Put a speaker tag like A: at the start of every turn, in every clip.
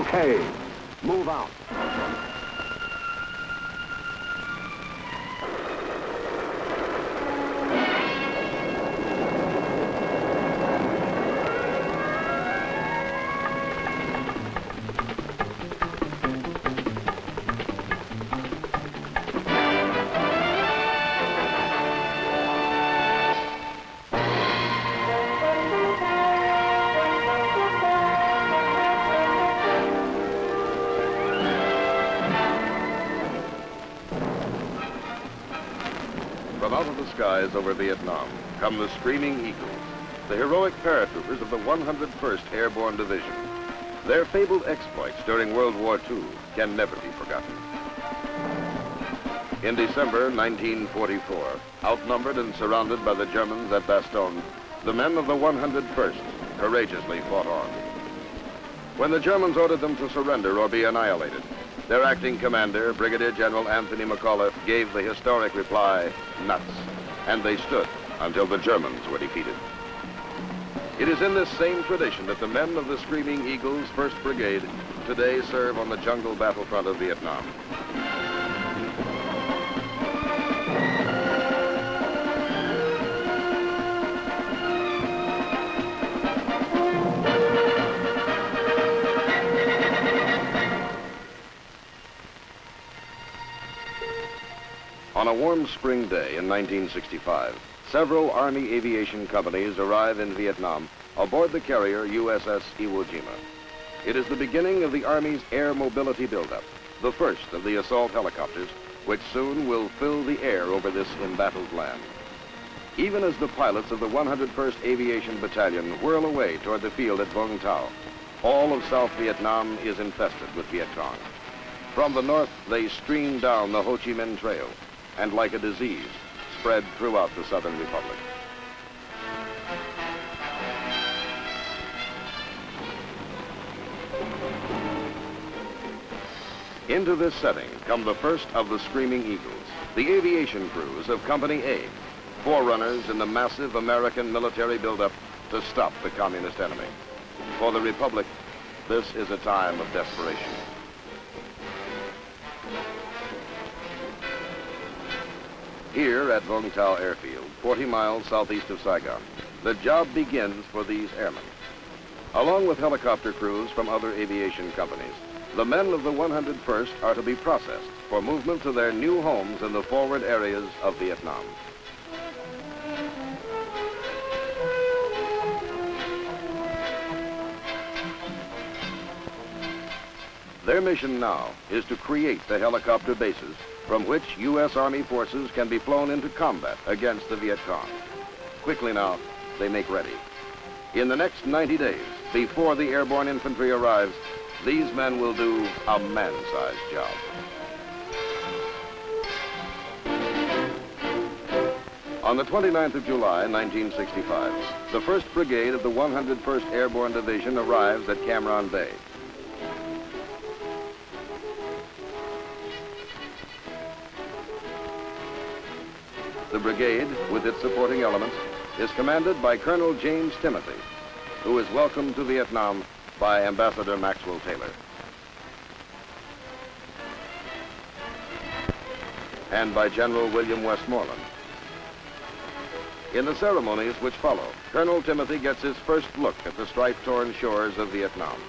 A: Okay, move out.
B: From out of the skies over Vietnam come the Screaming Eagles, the heroic paratroopers of the 101st Airborne Division. Their fabled exploits during World War II can never be forgotten. In December 1944, outnumbered and surrounded by the Germans at Bastogne, the men of the 101st courageously fought on. When the Germans ordered them to surrender or be annihilated, their acting commander, Brigadier General Anthony McAuliffe, gave the historic reply, nuts, and they stood until the Germans were defeated. It is in this same tradition that the men of the Screaming Eagles, 1st Brigade, today serve on the jungle battlefront of Vietnam. On a warm spring day in 1965, several Army aviation companies arrive in Vietnam aboard the carrier USS Iwo Jima. It is the beginning of the Army's air mobility buildup, the first of the assault helicopters, which soon will fill the air over this embattled land. Even as the pilots of the 101st Aviation Battalion whirl away toward the field at Vung Tau, all of South Vietnam is infested with Viet Cong. From the north, they stream down the Ho Chi Minh Trail, and like a disease, spread throughout the Southern Republic. Into this setting come the first of the Screaming Eagles, the aviation crews of Company A, forerunners in the massive American military buildup to stop the communist enemy. For the Republic, this is a time of desperation. Here at Vung Tau Airfield, 40 miles southeast of Saigon, the job begins for these airmen. Along with helicopter crews from other aviation companies, the men of the 101st are to be processed for movement to their new homes in the forward areas of Vietnam. Their mission now is to create the helicopter bases from which U.S. Army forces can be flown into combat against the Viet Cong. Quickly now, they make ready. In the next 90 days, before the airborne infantry arrives, these men will do a man-sized job. On the 29th of July, 1965, the 1st Brigade of the 101st Airborne Division arrives at Cam Ranh Bay. The brigade, with its supporting elements, is commanded by Colonel James Timothy, who is welcomed to Vietnam by Ambassador Maxwell Taylor. And by General William Westmoreland. In the ceremonies which follow, Colonel Timothy gets his first look at the strife-torn shores of Vietnam.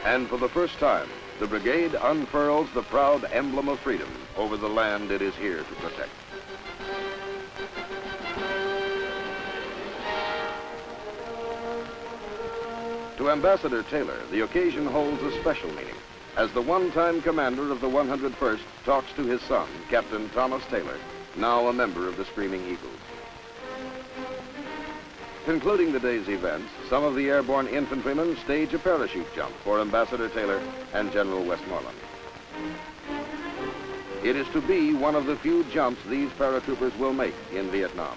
B: And for the first time, the brigade unfurls the proud emblem of freedom over the land it is here to protect. To Ambassador Taylor, the occasion holds a special meaning, as the one-time commander of the 101st talks to his son, Captain Thomas Taylor, now a member of the Screaming Eagles. Concluding the day's events, some of the airborne infantrymen stage a parachute jump for Ambassador Taylor and General Westmoreland. It is to be one of the few jumps these paratroopers will make in Vietnam.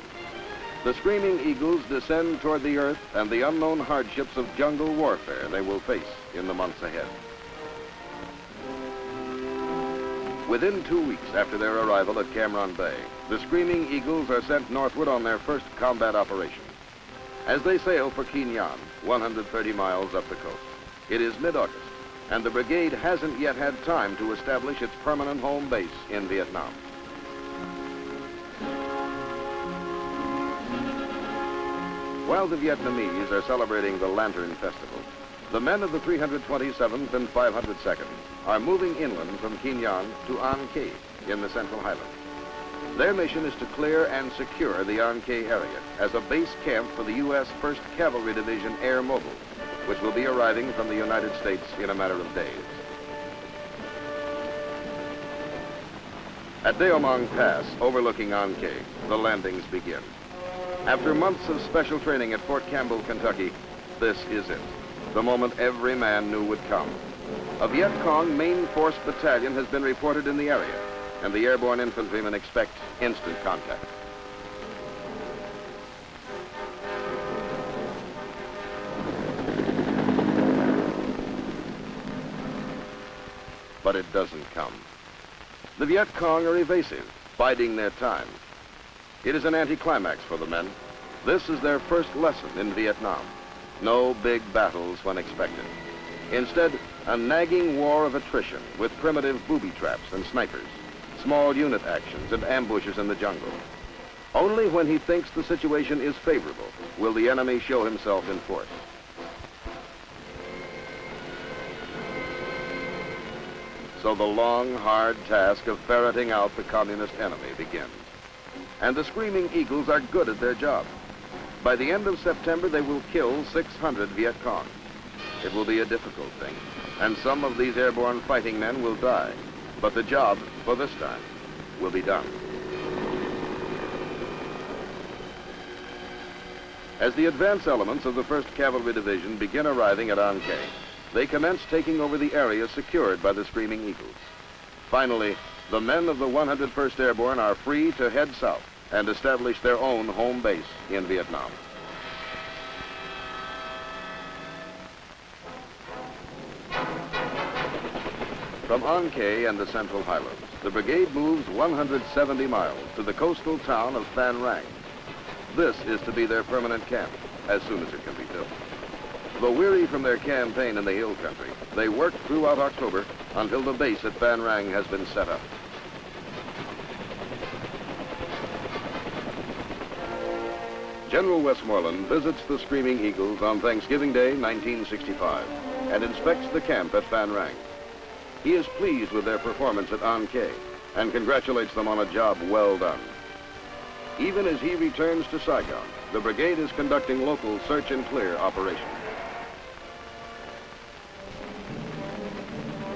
B: The Screaming Eagles descend toward the earth and the unknown hardships of jungle warfare they will face in the months ahead. Within 2 weeks after their arrival at Cam Ranh Bay, the Screaming Eagles are sent northward on their first combat operation. As they sail for Qui Nhon, 130 miles up the coast. It is mid-August, and the brigade hasn't yet had time to establish its permanent home base in Vietnam. While the Vietnamese are celebrating the Lantern Festival, the men of the 327th and 502nd are moving inland from Quy Nhon to An Khê in the Central Highlands. Their mission is to clear and secure the An Khê area as a base camp for the U.S. 1st Cavalry Division Air Mobile, which will be arriving from the United States in a matter of days. At Deomang Pass, overlooking An Khê, the landings begin. After months of special training at Fort Campbell, Kentucky, this is it. The moment every man knew would come. A Viet Cong main force battalion has been reported in the area, and the airborne infantrymen expect instant contact. But it doesn't come. The Viet Cong are evasive, biding their time. It is an anticlimax for the men. This is their first lesson in Vietnam. No big battles when expected. Instead, a nagging war of attrition with primitive booby traps and snipers, small unit actions and ambushes in the jungle. Only when he thinks the situation is favorable will the enemy show himself in force. So the long, hard task of ferreting out the communist enemy begins. And the Screaming Eagles are good at their job. By the end of September, they will kill 600 Viet Cong. It will be a difficult thing, and some of these airborne fighting men will die. But the job, for this time, will be done. As the advance elements of the 1st Cavalry Division begin arriving at An Khê, they commence taking over the area secured by the Screaming Eagles. Finally, the men of the 101st Airborne are free to head south and establish their own home base in Vietnam. From An Khê and the Central Highlands, the brigade moves 170 miles to the coastal town of Phan Rang. This is to be their permanent camp, as soon as it can be built. Though weary from their campaign in the hill country, they work throughout October until the base at Phan Rang has been set up. General Westmoreland visits the Screaming Eagles on Thanksgiving Day, 1965, and inspects the camp at Phan Rang. He is pleased with their performance at An Khê and congratulates them on a job well done. Even as he returns to Saigon, the brigade is conducting local search and clear operations.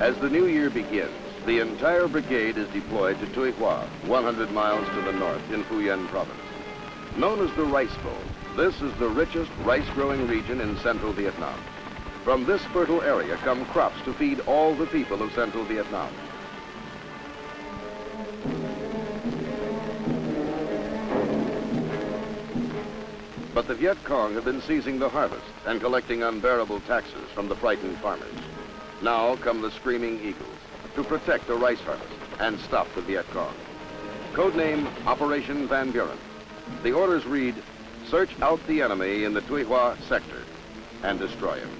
B: As the new year begins, the entire brigade is deployed to Tuy Hoa, 100 miles to the north in Phu Yen province. Known as the Rice Bowl, this is the richest rice-growing region in central Vietnam. From this fertile area come crops to feed all the people of central Vietnam. But the Viet Cong have been seizing the harvest and collecting unbearable taxes from the frightened farmers. Now come the Screaming Eagles to protect the rice harvest and stop the Viet Cong. Codename Operation Van Buren. The orders read, search out the enemy in the Tuy Hoa sector and destroy him.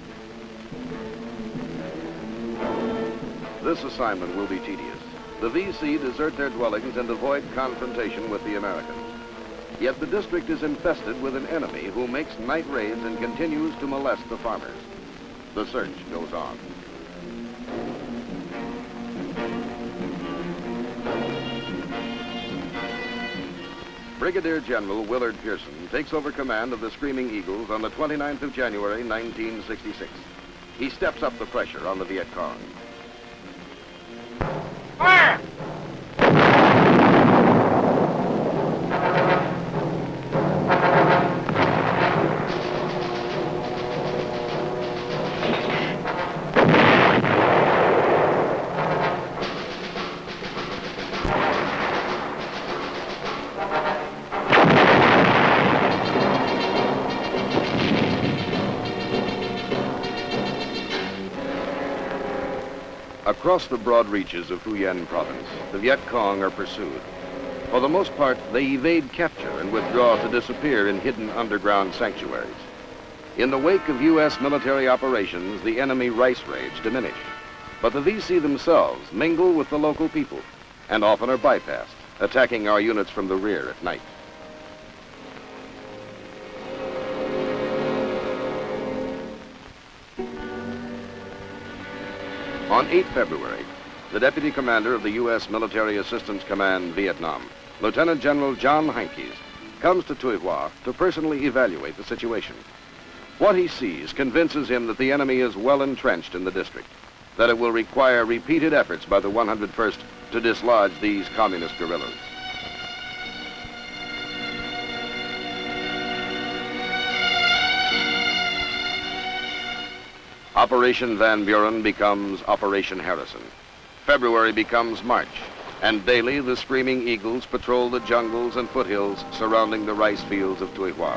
B: This assignment will be tedious. The VC desert their dwellings and avoid confrontation with the Americans. Yet the district is infested with an enemy who makes night raids and continues to molest the farmers. The search goes on. Brigadier General Willard Pearson takes over command of the Screaming Eagles on the 29th of January, 1966. He steps up the pressure on the Viet Cong.
C: Fire!
B: Across the broad reaches of Phu Yen province, the Viet Cong are pursued. For the most part, they evade capture and withdraw to disappear in hidden underground sanctuaries. In the wake of U.S. military operations, the enemy rice raids diminish. But the VC themselves mingle with the local people and often are bypassed, attacking our units from the rear at night. On 8 February, the Deputy Commander of the U.S. Military Assistance Command, Vietnam, Lieutenant General John Heinkes, comes to Tuy Hoa to personally evaluate the situation. What he sees convinces him that the enemy is well entrenched in the district, that it will require repeated efforts by the 101st to dislodge these communist guerrillas. Operation Van Buren becomes Operation Harrison. February becomes March, and daily the Screaming Eagles patrol the jungles and foothills surrounding the rice fields of Tuy Hoa.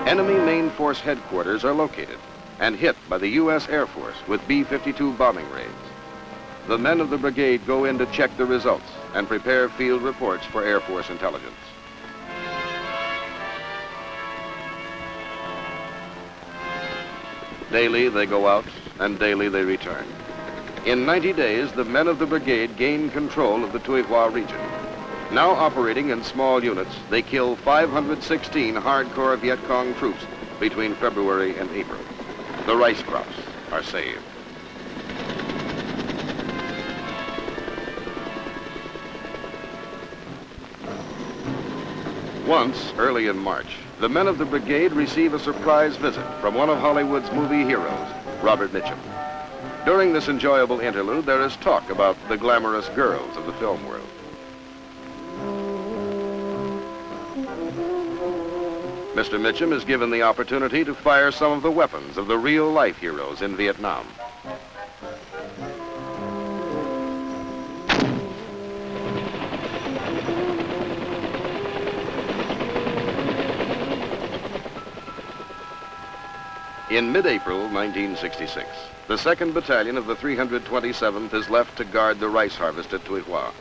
B: Enemy main force headquarters are located and hit by the U.S. Air Force with B-52 bombing raids. The men of the brigade go in to check the results and prepare field reports for Air Force intelligence. Daily they go out, and daily they return. In 90 days, the men of the brigade gain control of the Tuy Hoa region. Now operating in small units, they kill 516 hardcore Viet Cong troops between February and April. The rice crops are saved. Once, early in March, the men of the brigade receive a surprise visit from one of Hollywood's movie heroes, Robert Mitchum. During this enjoyable interlude, there is talk about the glamorous girls of the film world. Mr. Mitchum is given the opportunity to fire some of the weapons of the real-life heroes in Vietnam. In mid-April 1966, the 2nd Battalion of the 327th is left to guard the rice harvest at Tuy Hoa,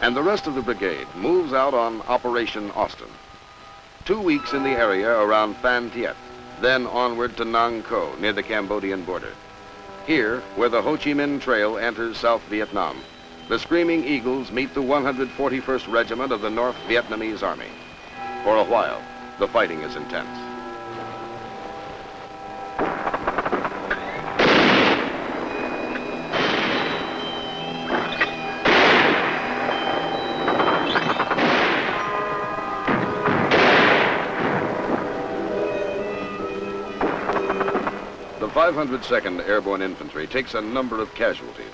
B: and the rest of the brigade moves out on Operation Austin. 2 weeks in the area around Phan Thiet, then onward to Nang Co, near the Cambodian border. Here, where the Ho Chi Minh Trail enters South Vietnam, the Screaming Eagles meet the 141st Regiment of the North Vietnamese Army. For a while, the fighting is intense. The 502nd Airborne Infantry takes a number of casualties.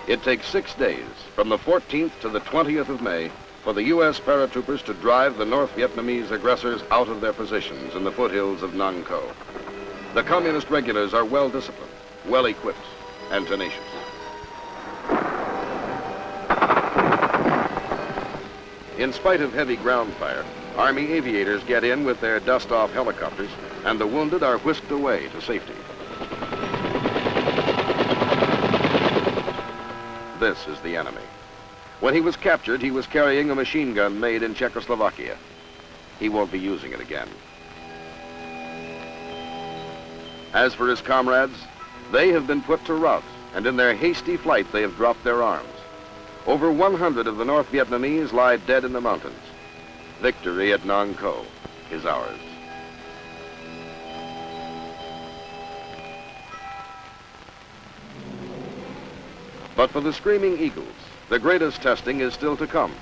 B: It takes 6 days, from the 14th to the 20th of May, for the U.S. paratroopers to drive the North Vietnamese aggressors out of their positions in the foothills of Nang Co. The communist regulars are well disciplined, well equipped, and tenacious. In spite of heavy ground fire, Army aviators get in with their dust-off helicopters, and the wounded are whisked away to safety. This is the enemy. When he was captured, he was carrying a machine gun made in Czechoslovakia. He won't be using it again. As for his comrades, they have been put to rout, and in their hasty flight, they have dropped their arms. Over 100 of the North Vietnamese lie dead in the mountains. Victory at Nang Co is ours. But for the Screaming Eagles, the greatest testing is still to come.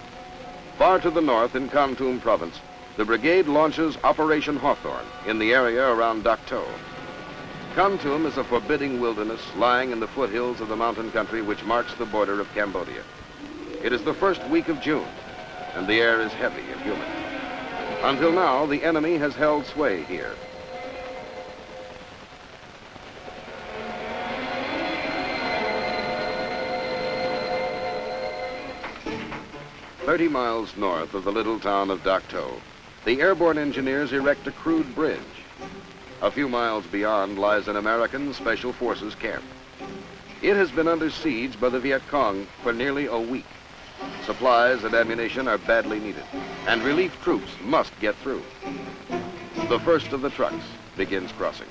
B: Far to the north in Kon Tum province, the brigade launches Operation Hawthorne in the area around Dak To. Kon Tum is a forbidding wilderness lying in the foothills of the mountain country which marks the border of Cambodia. It is the first week of June, and the air is heavy and humid. Until now, the enemy has held sway here. "30 miles north of the little town of Dak To, the airborne engineers erect a crude bridge. A few miles beyond lies an American Special Forces camp. It has been under siege by the Viet Cong for nearly a week. Supplies and ammunition are badly needed, and relief troops must get through. The first of the trucks begins crossing.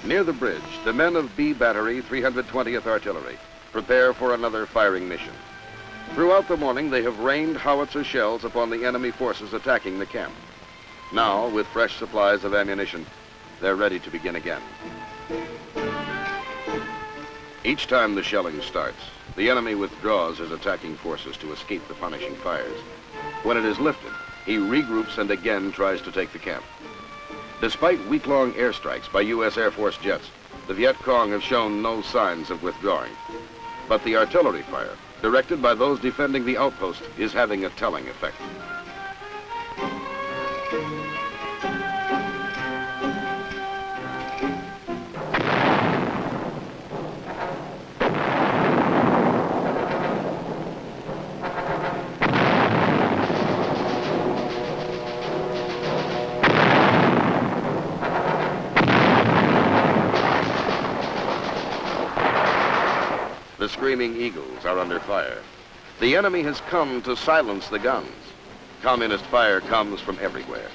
B: Near the bridge, the men of B Battery, 320th Artillery, prepare for another firing mission. Throughout the morning, they have rained howitzer shells upon the enemy forces attacking the camp. Now, with fresh supplies of ammunition, they're ready to begin again. Each time the shelling starts, the enemy withdraws his attacking forces to escape the punishing fires. When it is lifted, he regroups and again tries to take the camp. Despite week-long airstrikes by U.S. Air Force jets, the Viet Cong have shown no signs of withdrawing. But the artillery fire, directed by those defending the outpost, is having a telling effect. The screaming eagles are under fire. The enemy has come to silence the guns. Communist fire comes from everywhere.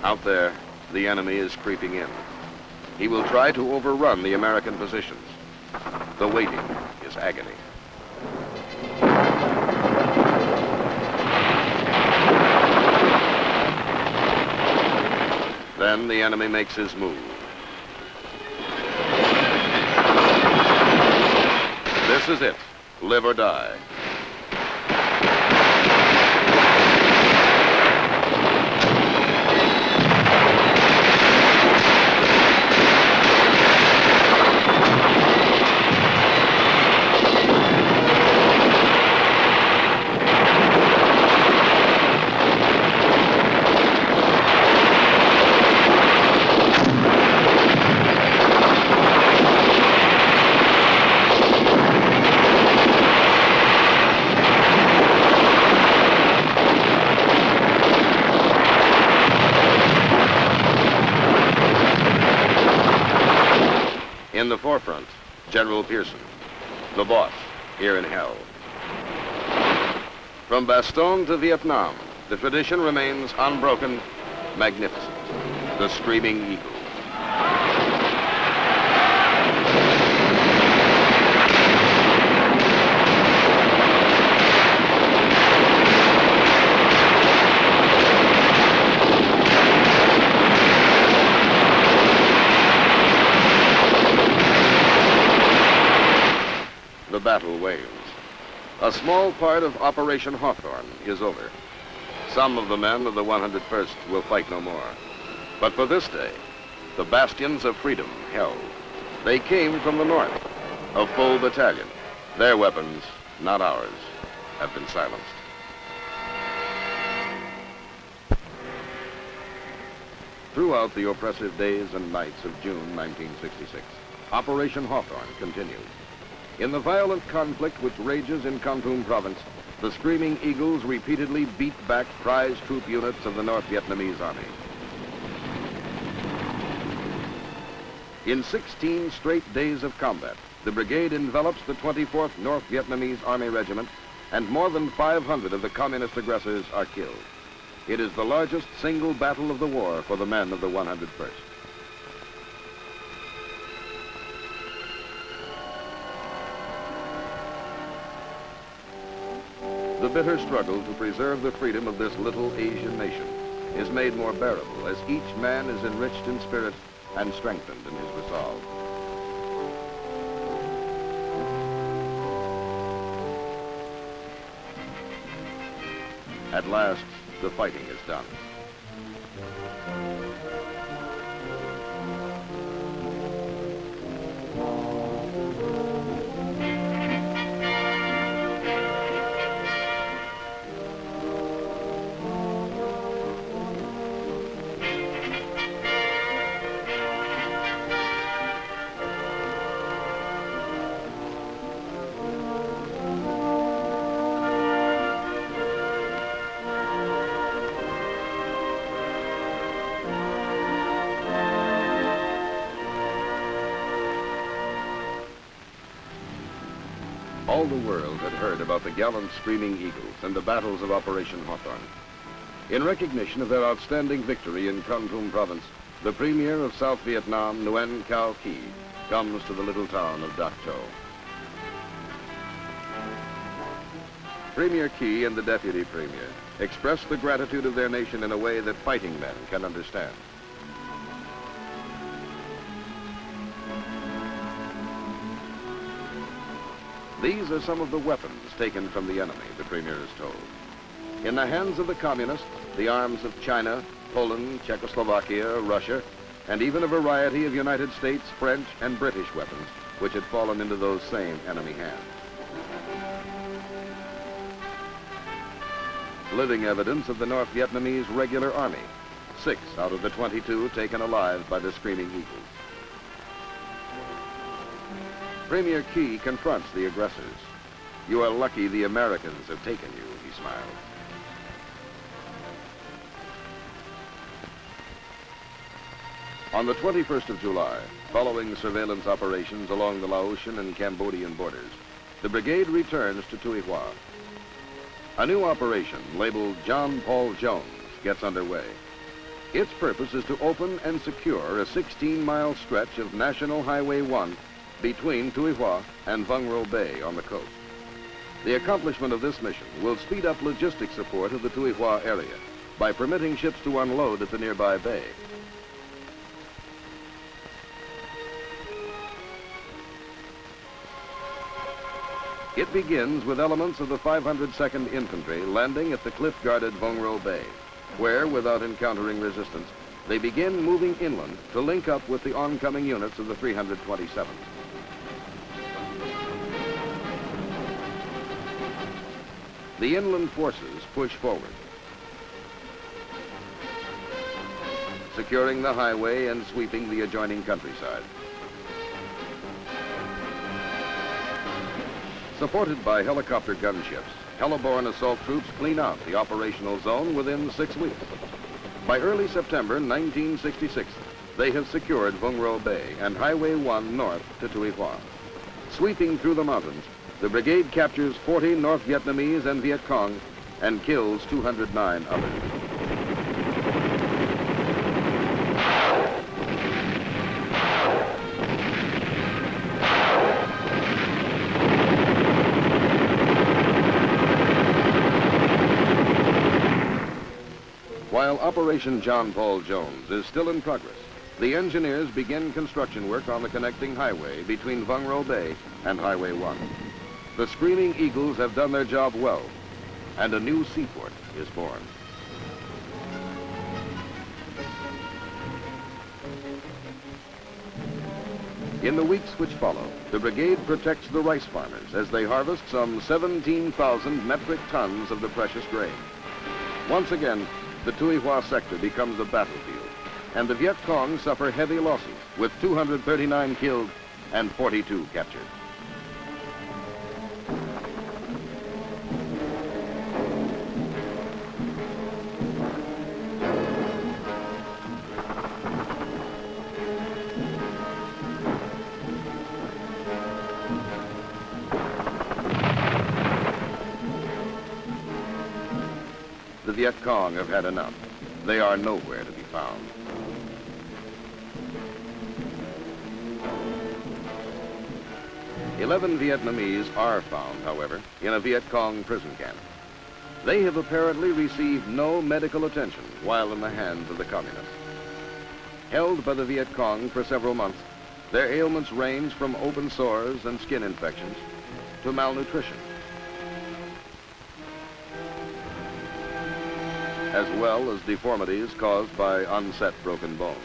B: Out there, the enemy is creeping in. He will try to overrun the American positions. The waiting is agony. Then the enemy makes his move. This is it, live or die. In the forefront, General Pearson, the boss, here in hell. From Bastogne to Vietnam, the tradition remains unbroken, magnificent. The Screaming Eagle. The battle wanes. A small part of Operation Hawthorne is over. Some of the men of the 101st will fight no more. But for this day, the bastions of freedom held. They came from the north, a full battalion. Their weapons, not ours, have been silenced. Throughout the oppressive days and nights of June 1966, Operation Hawthorne continued. In the violent conflict which rages in Kon Tum province, the Screaming Eagles repeatedly beat back prize troop units of the North Vietnamese Army. In 16 straight days of combat, the brigade envelops the 24th North Vietnamese Army Regiment, and more than 500 of the communist aggressors are killed. It is the largest single battle of the war for the men of the 101st. The bitter struggle to preserve the freedom of this little Asian nation is made more bearable as each man is enriched in spirit and strengthened in his resolve. At last, the fighting is done. the world had heard about the gallant Screaming Eagles and the battles of Operation Hawthorne. In recognition of their outstanding victory in Kon Province, the Premier of South Vietnam, Nguyen Cao Ky, comes to the little town of Dak To. Premier Ky and the Deputy Premier express the gratitude of their nation in a way that fighting men can understand. These are some of the weapons taken from the enemy, the Premier is told. In the hands of the communists, the arms of China, Poland, Czechoslovakia, Russia, and even a variety of United States, French, and British weapons, which had fallen into those same enemy hands. Living evidence of the North Vietnamese regular army, 6 out of the 22 taken alive by the Screaming Eagles. Premier Ky confronts the aggressors. "You are lucky the Americans have taken you," he smiled. On the 21st of July, following surveillance operations along the Laotian and Cambodian borders, the brigade returns to Tuy Hoa. A new operation labeled John Paul Jones gets underway. Its purpose is to open and secure a 16-mile stretch of National Highway 1 between Tuy Hoa and Vung Ro Bay on the coast. The accomplishment of this mission will speed up logistic support of the Tuy Hoa area by permitting ships to unload at the nearby bay. It begins with elements of the 502nd Infantry landing at the cliff-guarded Vung Ro Bay, where, without encountering resistance, they begin moving inland to link up with the oncoming units of the 327th. The inland forces push forward, securing the highway and sweeping the adjoining countryside. Supported by helicopter gunships, heliborne assault troops clean out the operational zone within 6 weeks. By early September 1966, they have secured Vung Ro Bay and Highway 1 north to Tuy Hoa. Sweeping through the mountains, the brigade captures 40 North Vietnamese and Viet Cong and kills 209 others. While Operation John Paul Jones is still in progress, the engineers begin construction work on the connecting highway between Vung Ro Bay and Highway 1. The Screaming Eagles have done their job well, and a new seaport is born. In the weeks which follow, the brigade protects the rice farmers as they harvest some 17,000 metric tons of the precious grain. Once again, the Tuy Hoa sector becomes a battlefield, and the Viet Cong suffer heavy losses, with 239 killed and 42 captured. The Viet Cong have had enough. They are nowhere to be found. "11 Vietnamese are found, however, in a Viet Cong prison camp. They have apparently received no medical attention while in the hands of the communists. Held by the Viet Cong for several months, their ailments range from open sores and skin infections to malnutrition, as well as deformities caused by unset broken bones.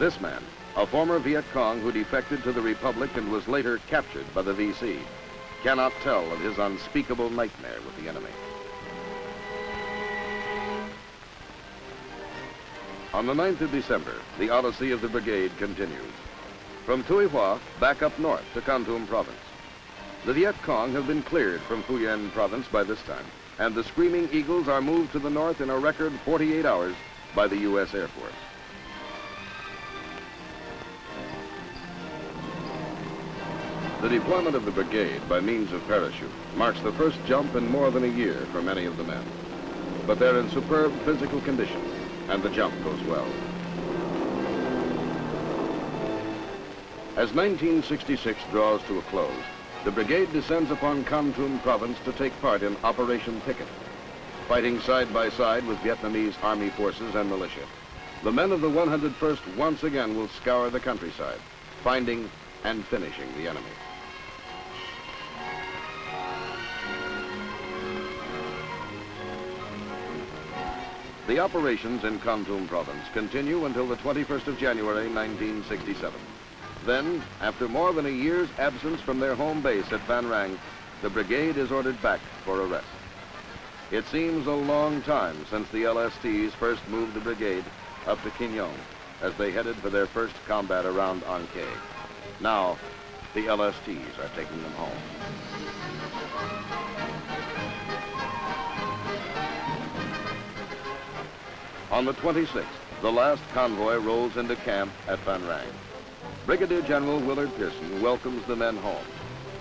B: This man, a former Viet Cong who defected to the Republic and was later captured by the VC, cannot tell of his unspeakable nightmare with the enemy. On the 9th of December, the odyssey of the brigade continues. From Tuy Hoa, back up north to Kon Tum Province. The Viet Cong have been cleared from Phu Yen Province by this time, and the Screaming Eagles are moved to the north in a record 48 hours by the U.S. Air Force. The deployment of the brigade by means of parachute marks the first jump in more than a year for many of the men. But they're in superb physical condition, and the jump goes well. As 1966 draws to a close, the brigade descends upon Kon Tum province to take part in Operation Picket, fighting side by side with Vietnamese army forces and militia. The men of the 101st once again will scour the countryside, finding and finishing the enemy. The operations in Kon Tum province continue until the 21st of January, 1967. Then, after more than a year's absence from their home base at Phan Rang, the brigade is ordered back for a rest. It seems a long time since the LSTs first moved the brigade up to Kin Yong as they headed for their first combat around An Khe. Now, the LSTs are taking them home. On the 26th, the last convoy rolls into camp at Phan Rang. Brigadier General Willard Pearson welcomes the men home.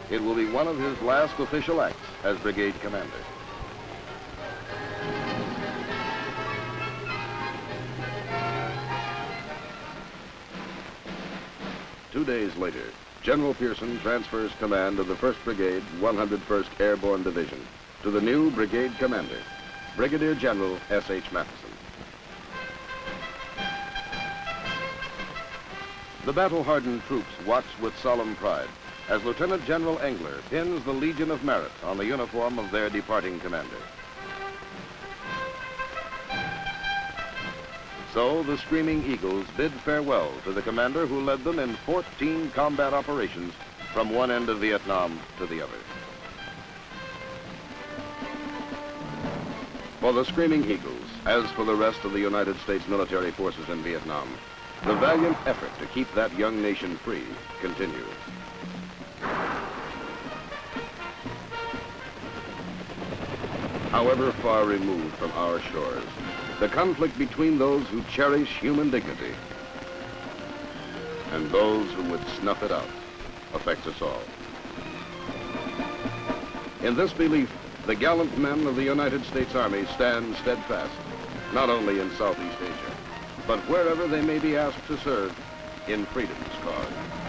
B: It will be one of his last official acts as brigade commander. Two days later, General Pearson transfers command of the 1st Brigade, 101st Airborne Division to the new brigade commander, Brigadier General S.H. Matheson. The battle-hardened troops watch with solemn pride as Lieutenant General Engler pins the Legion of Merit on the uniform of their departing commander. So the Screaming Eagles bid farewell to the commander who led them in 14 combat operations from one end of Vietnam to the other. For the Screaming Eagles, as for the rest of the United States military forces in Vietnam, the valiant effort to keep that young nation free continues. However far removed from our shores, the conflict between those who cherish human dignity and those who would snuff it out affects us all. In this belief, the gallant men of the United States Army stand steadfast, not only in Southeast Asia, but wherever they may be asked to serve in freedom's cause.